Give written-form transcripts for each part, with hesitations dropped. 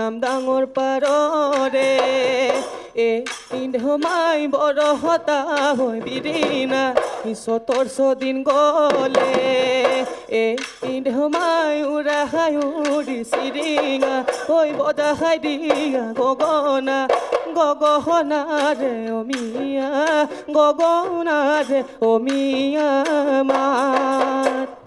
নাম ডাঙৰ পাৰৰে ইন্ধমাই বৰ হতা হৈ বিৰিনা চতৰ ছদিন গলে ইন্ধমাই উৰাহাই উৰি চিৰিঙা হৈ বজাহাই দিয়া গগনা গগনাৰে অমিয়া গগনাৰে অমিয়া মাত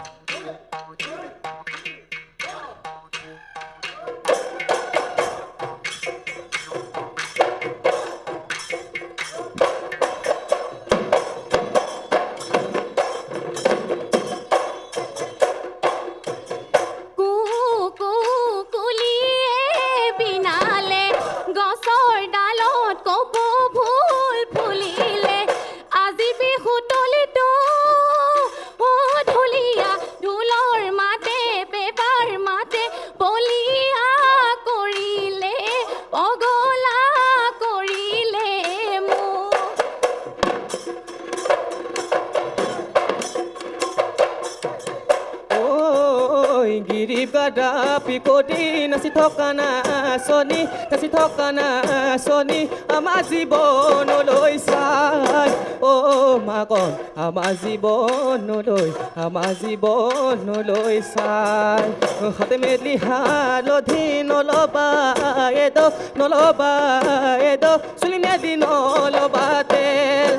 পিকটি নাচি থকা নাচনি আমাৰ জীৱনলৈ চাই মাগন আমাৰ জীৱনলৈ চাই হাতে মেলি হালধি নলবা এদ চুলি মেলি নলবা তেল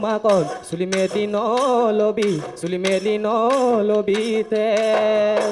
মাগন চুলি মেলি নলবি তেল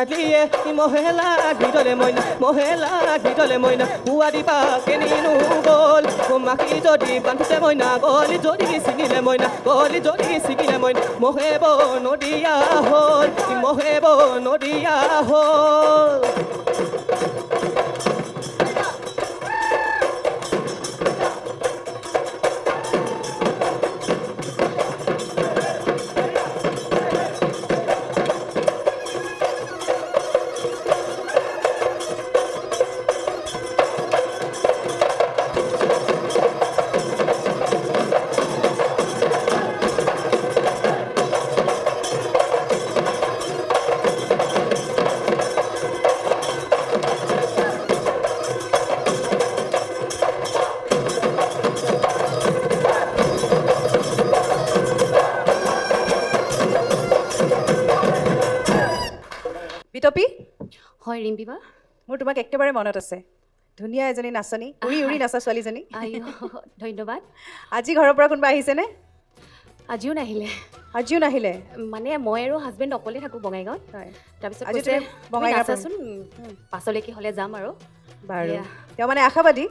আলিয়ে মহেলা ভিতরে মইনা হুয়ারি পাকে নিনু গল মাখি যদি বান্ধতে মইনা গলি যদি ছিঙিলে মইনা মহেব নদিয়া হল বিতপি হয় ৰিম্পিবা মোৰ তোমাক একেবাৰে মনত আছে ধুনীয়া এজনী নাচনী উৰি নাচা ছোৱালীজনী ধন্যবাদ আজি ঘৰৰ পৰা কোনোবা আহিছেনে আজিও নাহিলে মানে মই আৰু হাজবেণ্ড অকলে থাকোঁ বঙাইগাঁৱত তাৰপিছত বঙাইগাঁৱচোন পাছলৈকে হ'লে যাম আৰু বাৰু তেওঁ মানে আশাবাদী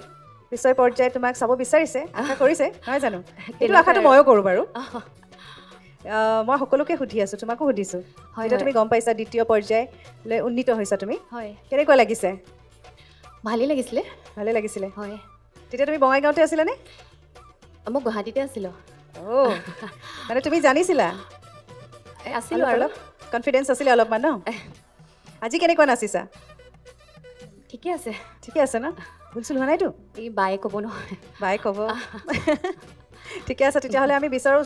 পিছৰ পৰ্যায়ত তোমাক চাব বিচাৰিছে আশা কৰিছে নহয় জানো এইটো আশাটো ময়ো কৰোঁ বাৰু মই সকলোকে সুধি আছোঁ তোমাকো সুধিছোঁ যেতিয়া তুমি গম পাইছা দ্বিতীয় পৰ্যায়লৈ উন্নীত হৈছা তুমি হয় কেনেকুৱা লাগিছে ভালেই লাগিছিলে হয় তেতিয়া তুমি বঙাইগাঁৱতে আছিলানে মই গুৱাহাটীতে আছিলোঁ মানে তুমি জানিছিলা আছিলোঁ আৰু কনফিডেঞ্চ আছিলে অলপমান ন আজি কেনেকুৱা নাচিছা ঠিকে আছে ঠিকে আছে ন ভুল চুল হোৱা নাইতো এই বায়ে ক'ব নহয় বাই ক'ব ঠিকে আছে তেতিয়াহ'লে আমি বিচাৰোঁ